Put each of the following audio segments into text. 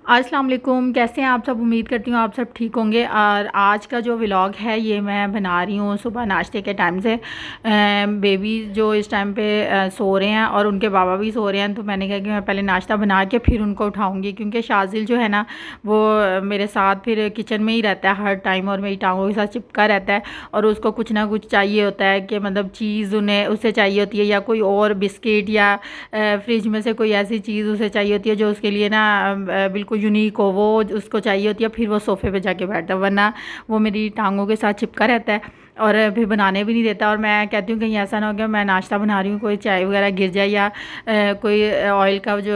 अस्सलाम वालेकुम। कैसे हैं आप सब? उम्मीद करती हूँ आप सब ठीक होंगे। और आज का जो व्लॉग है ये मैं बना रही हूँ सुबह नाश्ते के टाइम से। बेबी जो इस टाइम पे सो रहे हैं और उनके बाबा भी सो रहे हैं, तो मैंने कहा कि मैं पहले नाश्ता बना के फिर उनको उठाऊँगी, क्योंकि शाजिल जो है ना वो मेरे साथ फिर किचन में ही रहता है हर टाइम और मेरी टांगों के साथ चिपका रहता है। और उसको कुछ ना कुछ चाहिए होता है कि मतलब चीज़ उसे चाहिए होती है, या कोई और बिस्किट या फ्रिज में से कोई ऐसी चीज़ उसे चाहिए होती है जो उसके लिए ना बिल्कुल यूनिक हो, वो उसको चाहिए होती है। फिर वो सोफ़े पे जाके बैठता है, वरना वो मेरी टांगों के साथ चिपका रहता है और फिर बनाने भी नहीं देता। और मैं कहती हूँ कहीं ऐसा ना हो कि मैं नाश्ता बना रही हूँ, कोई चाय वगैरह गिर जाए या कोई ऑयल का जो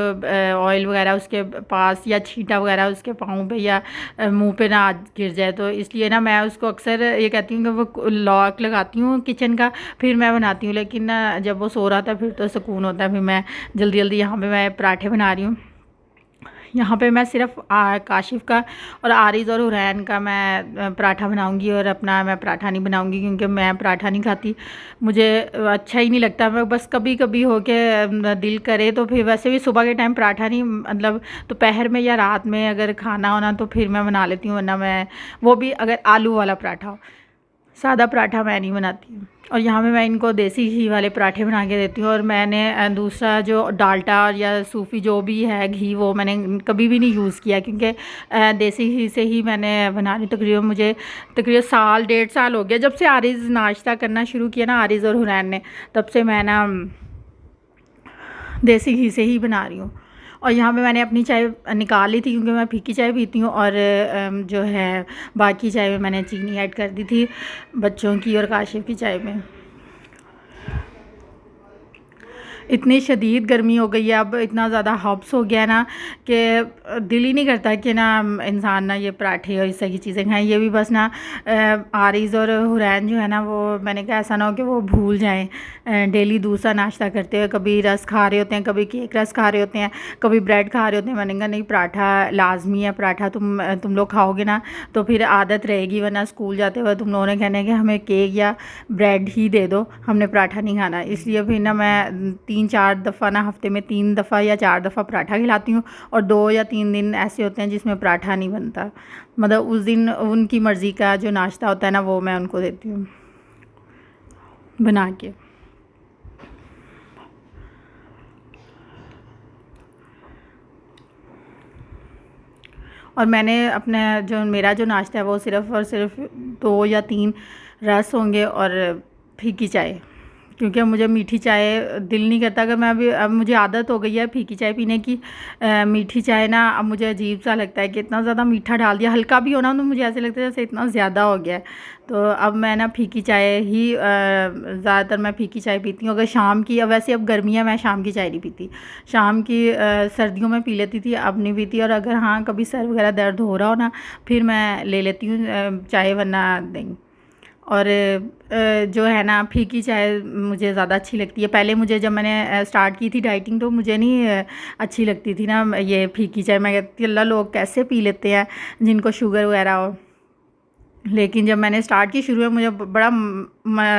ऑयल वगैरह उसके पास या छींटा वगैरह उसके पाँव पे या मुंह पे ना गिर जाए। तो इसलिए ना मैं उसको अक्सर ये कहती हूँ कि वो लॉक लगाती हूँ किचन का, फिर मैं बनाती हूँ। लेकिन ना जब वो सो रहा था फिर तो सुकून होता है। फिर मैं जल्दी जल्दी यहाँ पे मैं पराठे बना रही हूँ। यहाँ पे मैं सिर्फ काशिफ़ का और आरिज़ और हुरैन का मैं पराठा बनाऊंगी, और अपना मैं पराठा नहीं बनाऊंगी क्योंकि मैं पराठा नहीं खाती, मुझे अच्छा ही नहीं लगता। मैं बस कभी कभी हो के दिल करे तो फिर, वैसे भी सुबह के टाइम पराठा नहीं, मतलब दोपहर में या रात में अगर खाना होना तो फिर मैं बना लेती हूँ, वरना मैं वो भी अगर आलू वाला पराठा हो, सादा पराठा मैं नहीं बनाती हूँ। और यहाँ पे मैं इनको देसी घी वाले पराठे बना के देती हूँ। और मैंने दूसरा जो डाल्डा या सूफी जो भी है घी, वो मैंने कभी भी नहीं यूज़ किया, क्योंकि देसी घी से ही मैंने बनानी। तकरीबन मुझे तकरीबन साल 1.5 साल हो गया जब से आरिज़ नाश्ता करना शुरू किया ना, आरिज़ और हुरैन ने, तब से मैं ना देसी घी से ही बना रही हूँ। और यहाँ पे मैंने अपनी चाय निकाल ली थी क्योंकि मैं फीकी चाय पीती हूँ, और जो है बाकी चाय में मैंने चीनी ऐड कर दी थी बच्चों की और काशिफ़ की चाय में। इतनी शदीद गर्मी हो गई है, अब इतना ज़्यादा हब्स हो गया ना कि दिल ही नहीं करता कि ना इंसान ना ये पराठे और इस तरह की चीज़ें खाएं। ये भी बस ना आरिज़ और हुरैन जो है ना, वो मैंने कहा ऐसा ना हो कि वो भूल जाएं डेली दूसरा नाश्ता करते हुए। कभी रस खा रहे होते हैं, कभी केक रस खा रहे होते हैं, कभी ब्रेड खा रहे होते हैं। मैंने कहा नहीं, पराठा लाजमी है, पराठा तुम लोग खाओगे ना तो फिर आदत रहेगी, वरना स्कूल जाते हुए तुम लोगों ने कहना है कि हमें केक या ब्रेड ही दे दो, हमने पराठा नहीं खाना। इसलिए फिर ना मैं 3-4 दफ़ा ना, हफ्ते में 3 दफ़ा या 4 दफ़ा पराठा खिलाती हूँ, और 2 या 3 दिन ऐसे होते हैं जिसमें पराठा नहीं बनता, मतलब उस दिन उनकी मर्ज़ी का जो नाश्ता होता है ना वो मैं उनको देती हूँ बना के। और मैंने अपने जो मेरा जो नाश्ता है वो सिर्फ़ और सिर्फ 2 या 3 रस होंगे और फीकी चाय, क्योंकि मुझे मीठी चाय दिल नहीं करता। अगर मैं अभी, अब मुझे आदत हो गई है फीकी चाय पीने की। मीठी चाय ना अब मुझे अजीब सा लगता है कि इतना ज़्यादा मीठा डाल दिया, हल्का भी हो ना तो मुझे ऐसे लगता है जैसे इतना ज़्यादा हो गया है। तो अब मैं ना फीकी चाय ही ज़्यादातर मैं फीकी चाय पीती हूँ। अगर शाम की, अब वैसे अब गर्मियाँ, मैं शाम की चाय नहीं पीती, शाम की सर्दियों में पी लेती थी, अब नहीं पीती। और अगर हाँ कभी सर वगैरह दर्द हो रहा हो ना, फिर मैं ले लेती हूँ चाय, वरना नहीं। और जो है ना फीकी चाय मुझे ज़्यादा अच्छी लगती है। पहले मुझे, जब मैंने स्टार्ट की थी डाइटिंग, तो मुझे नहीं अच्छी लगती थी ना ये फीकी चाय। मैं कहती थी अल्लाह, लोग कैसे पी लेते हैं जिनको शुगर वगैरह हो। लेकिन जब मैंने स्टार्ट की शुरू में मुझे बड़ा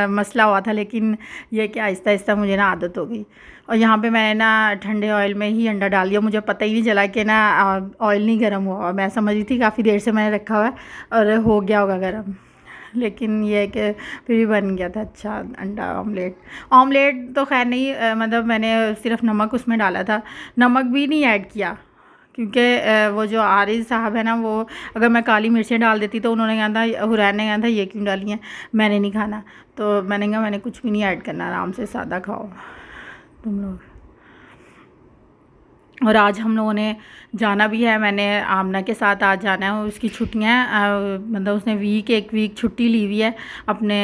मसला हुआ था, लेकिन ये कि आहिस्ता आहिस्ता मुझे ना आदत हो गई। और यहाँ पे मैंने ना ठंडे ऑयल में ही अंडा डाल दिया, मुझे पता ही नहीं चला कि ना ऑयल नहीं गर्म हुआ। मैं समझ रही थी काफ़ी देर से मैंने रखा हुआ है और हो गया होगा गर्म, लेकिन ये है कि फिर भी बन गया था अच्छा अंडा ऑमलेट। ऑमलेट तो खैर नहीं, मतलब मैंने सिर्फ नमक उसमें डाला था, नमक भी नहीं ऐड किया, क्योंकि वो जो आरिज़ साहब है ना, वो अगर मैं काली मिर्चें डाल देती तो उन्होंने कहा था, हुरैन ने कहा था ये क्यों डाली हैं, मैंने नहीं खाना। तो मैंने कहा मैंने कुछ भी नहीं ऐड करना, आराम से सादा खाओ तुम लोग। और आज हम लोगों ने जाना भी है, मैंने आमना के साथ आज जाना है, उसकी छुट्टियां मतलब उसने एक वीक छुट्टी ली हुई है अपने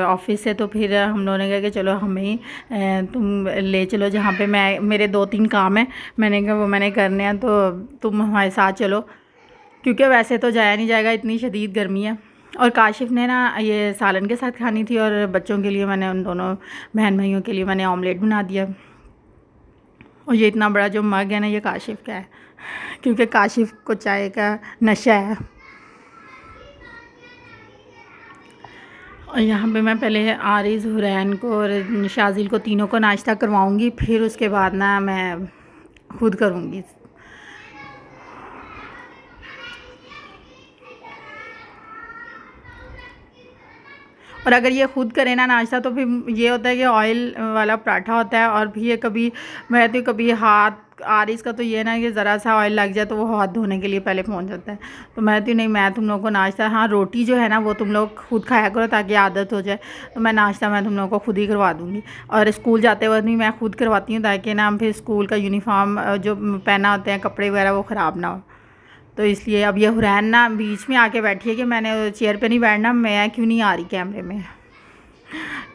ऑफिस से। तो फिर हम लोगों ने कहा कि चलो हमें ही तुम ले चलो जहाँ पे मैं, मेरे 2-3 काम हैं, मैंने कहा वो मैंने करने हैं, तो तुम हमारे साथ चलो, क्योंकि वैसे तो जाया नहीं जाएगा, इतनी शदीद गर्मी है। और काशिफ़ ने ना ये सालन के साथ खानी थी, और बच्चों के लिए मैंने, उन दोनों बहन भाइयों के लिए मैंने ऑमलेट बना दिया। और ये इतना बड़ा जो मग है ना, ये काशिफ़ का है, क्योंकि काशिफ़ को चाय का नशा है। और यहाँ पे मैं पहले आरिज़, हुरैन को और शाजिल को, तीनों को नाश्ता करवाऊँगी, फिर उसके बाद ना मैं खुद करूँगी। और अगर ये ख़ुद करे ना नाश्ता तो फिर ये होता है कि ऑयल वाला पराठा होता है, और फिर ये कभी मैं तो कभी हाथ आरिस का तो ये ना कि ज़रा सा ऑयल लग जाए तो वो हाथ धोने के लिए पहले पहुंच जाता है। तो मैं तो नहीं, मैं तुम लोगों को नाश्ता, हाँ रोटी जो है ना वो तुम लोग खुद खाया करो ताकि आदत हो जाए। तो मैं नाश्ता मैं तुम लोगों को खुद ही करवा दूँगी, और स्कूल जाते वक्त भी मैं खुद करवाती हूँ ताकि ना फिर स्कूल का यूनिफॉर्म जो पहना होते हैं कपड़े वगैरह वो ख़राब ना हो। तो इसलिए अब ये हुरैन ना बीच में आके बैठी है कि मैंने चेयर पे नहीं बैठना, मैं क्यों नहीं आ रही कैमरे में,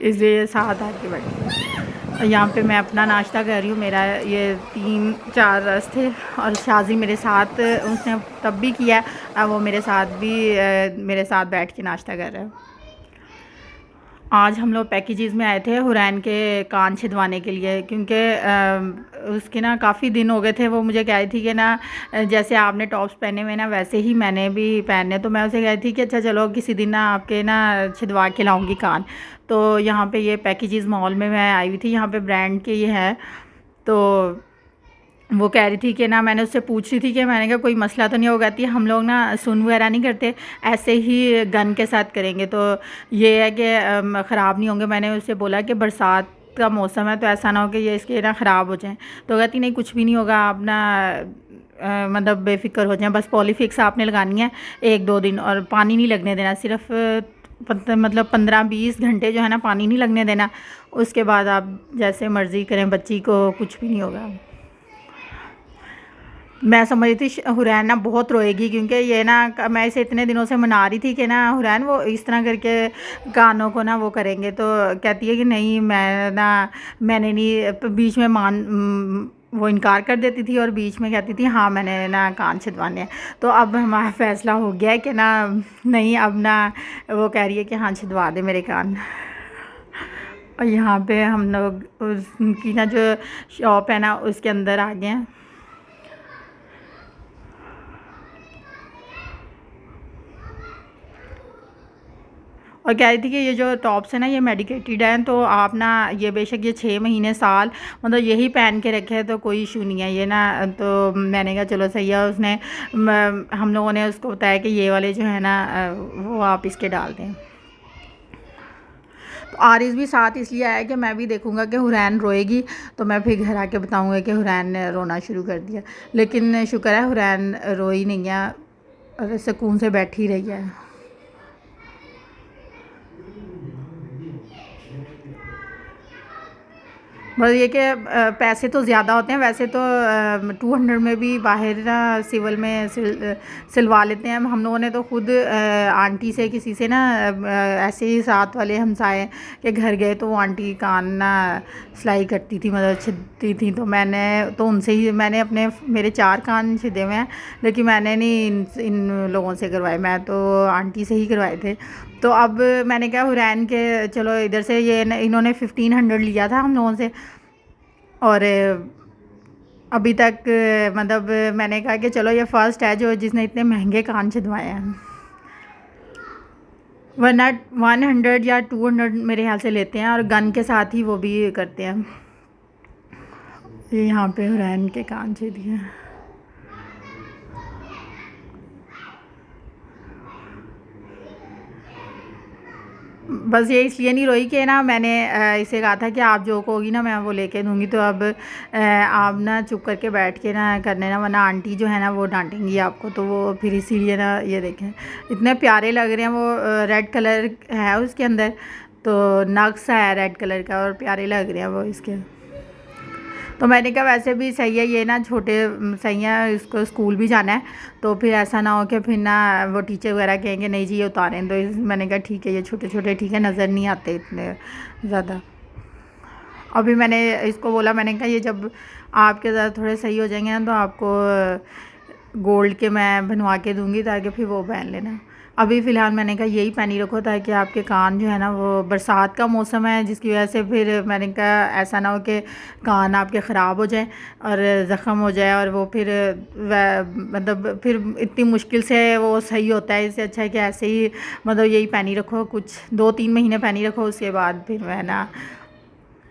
इसलिए साथ आके बैठी है। और यहाँ पे मैं अपना नाश्ता कर रही हूँ। मेरा ये 3-4 रस थे और शाजी मेरे साथ, उसने तब भी किया, अब वो मेरे साथ भी मेरे साथ बैठ के नाश्ता कर रहा है। आज हम लोग पैकेजेस में आए थे हुरैन के कान छिदवाने के लिए, क्योंकि उसके ना काफ़ी दिन हो गए थे। वो मुझे कह रही थी कि ना जैसे आपने टॉप्स पहने हुए ना वैसे ही मैंने भी पहने। तो मैं उसे कह रही थी कि अच्छा चलो किसी दिन ना आपके ना छिदवा के लाऊंगी कान। तो यहाँ पे ये पैकेजेस मॉल में मैं आई हुई थी, यहाँ पे ब्रांड के ये है। तो वो कह रही थी कि ना, मैंने उससे पूछ रही थी कि मैंने कहा कोई मसला तो नहीं होगा, कि हम लोग ना सुन वगैरह नहीं करते, ऐसे ही गन के साथ करेंगे तो ये है कि ख़राब नहीं होंगे। मैंने उससे बोला कि बरसात का मौसम है तो ऐसा ना हो कि ये इसके ना ख़राब हो जाएं। तो कहती नहीं कुछ भी नहीं होगा, आप ना मतलब बेफिक्र हो जाएं, बस पॉलीफिक्स आपने लगानी है 1-2 दिन, और पानी नहीं लगने देना, सिर्फ मतलब 15-20 घंटे जो है ना पानी नहीं लगने देना। उसके बाद आप जैसे मर्ज़ी करें, बच्ची को कुछ भी नहीं होगा। मैं समझ रही थी हुरैन ना बहुत रोएगी, क्योंकि ये ना मैं इसे इतने दिनों से मना रही थी कि ना हुरैन वो इस तरह करके कानों को ना वो करेंगे। तो कहती है कि नहीं मैंने नहीं, बीच में वो इनकार कर देती थी और बीच में कहती थी हाँ मैंने ना कान छिदवाने हैं। तो अब हमारा फ़ैसला हो गया है कि ना नहीं, अब ना वो कह रही है कि हाँ छिदवा दे मेरे कान। और यहाँ पे हम लोग उनकी ना जो शॉप है ना उसके अंदर आ गए हैं। और कह रही थी कि ये जो टॉप्स है ना ये मेडिकेटेड हैं, तो आप ना ये बेशक ये 6 महीने साल मतलब यही पहन के रखे तो कोई इशू नहीं है ये ना। तो मैंने कहा चलो सही है। उसने हम लोगों ने उसको बताया कि ये वाले जो है ना वो आप इसके डाल दें। तो आरिस भी साथ इसलिए आया कि मैं भी देखूंगा कि हुरैन रोएगी तो मैं फिर घर आके बताऊंगा कि हुरैन ने रोना शुरू कर दिया। लेकिन शुक्र है हुरैन रोई नहीं है और सुकून से बैठी रही है। बस ये कि पैसे तो ज़्यादा होते हैं, वैसे तो 200 में भी बाहर ना सिविल में सिलवा लेते हैं। हम लोगों ने तो खुद आंटी से किसी से ना ऐसे ही साथ वाले हमसाए के घर गए तो वो आंटी कान ना सिलाई करती थी, मतलब छिदती थी। तो उनसे ही मैंने मेरे 4 कान छिदे हुए हैं, लेकिन मैंने नहीं इन लोगों से करवाए, मैं तो आंटी से ही करवाए थे। तो अब मैंने कहा हुरैन के चलो इधर से ये इन्होंने 1500 लिया था हम लोगों से, और अभी तक मतलब मैंने कहा कि चलो ये फ़र्स्ट है जो जिसने इतने महंगे कान छिदवाए हैं, वरना 100 या 200 मेरे ख्याल से लेते हैं, और गन के साथ ही वो भी करते हैं। ये यहाँ पे हुरैन के कान छिद गए। बस ये इसलिए नहीं रोई कि ना मैंने इसे कहा था कि आप जो कहोगी ना मैं वो लेके दूँगी। तो अब आप ना चुप करके बैठ के ना करने ना, वरना आंटी जो है ना वो डांटेंगी आपको। तो वो फिर इसीलिए ना ये देखें इतने प्यारे लग रहे हैं। वो रेड कलर है उसके अंदर, तो नक्स है रेड कलर का और प्यारे लग रहे हैं वो इसके। तो मैंने कहा वैसे भी सही है ये ना छोटे सही है, इसको स्कूल भी जाना है तो फिर ऐसा ना हो कि फिर ना वो टीचर वगैरह कहेंगे नहीं जी ये उतारें। तो मैंने कहा ठीक है ये छोटे छोटे ठीक है, नज़र नहीं आते इतने ज़्यादा। अभी मैंने इसको बोला, मैंने कहा ये जब आपके ज़्यादा थोड़े सही हो जाएंगे ना तो आपको गोल्ड के मैं बनवा के दूँगी ताकि फिर वो पहन लेना। अभी फ़िलहाल मैंने कहा यही पहनी रखो ताकि आपके कान जो है ना, वो बरसात का मौसम है जिसकी वजह से फिर मैंने कहा ऐसा ना हो कि कान आपके ख़राब हो जाए और ज़ख़म हो जाए, और वो फिर मतलब फिर इतनी मुश्किल से वो सही होता है। इससे अच्छा है कि ऐसे ही मतलब यही पहनी रखो, कुछ 2-3 महीने पहनी रखो, उसके बाद फिर मैं ना।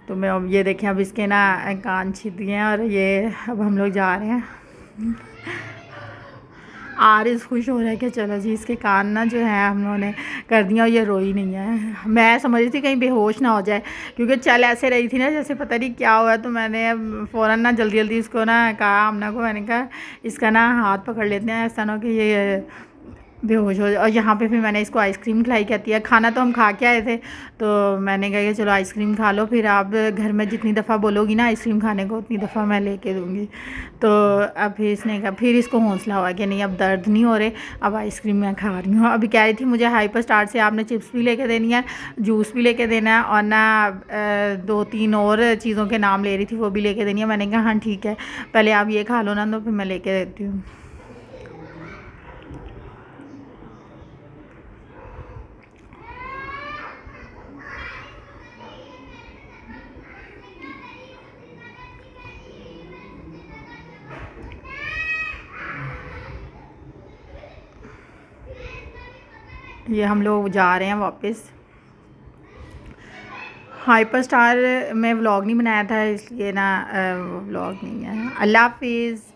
तो मैं अब ये देखें अब इसके ना कान छिद गए हैं और ये अब हम लोग जा रहे हैं। आरिस खुश हो रहा है कि चलो जी इसके कान ना जो है हम लोगों ने कर दिया और ये रोई नहीं है। मैं समझ रही थी कहीं बेहोश ना हो जाए, क्योंकि चल ऐसे रही थी ना जैसे पता नहीं क्या हुआ। तो मैंने फ़ौरन ना जल्दी जल्दी इसको ना कहा, आमना को, मैंने कहा इसका ना हाथ पकड़ लेते हैं, ऐसा ना हो कि ये बेहोश हो जाए। और यहाँ पे फिर मैंने इसको आइसक्रीम खिलाई। कहती है खाना तो हम खा के आए थे, तो मैंने कहा कि चलो आइसक्रीम खा लो, फिर आप घर में जितनी दफ़ा बोलोगी ना आइसक्रीम खाने को उतनी दफ़ा मैं लेके दूँगी। तो अब फिर इसने कहा, फिर इसको हौसला हुआ कि नहीं अब दर्द नहीं हो रहे, अब आइसक्रीम मैं खा रही हूँ। अभी कह रही थी मुझे हाइपर स्टार से आपने चिप्स भी लेके देनी है, जूस भी लेके देना है, और ना 2-3 और चीज़ों के नाम ले रही थी, वो भी लेके देनी है। मैंने कहा हाँ ठीक है, पहले आप ये खा लो ना, तो फिर मैं लेके देती हूँ। ये हम लोग जा रहे हैं वापस। हाइपर स्टार में व्लॉग नहीं बनाया था, इसलिए ना व्लॉग नहीं है। अल्लाह हाफिज़।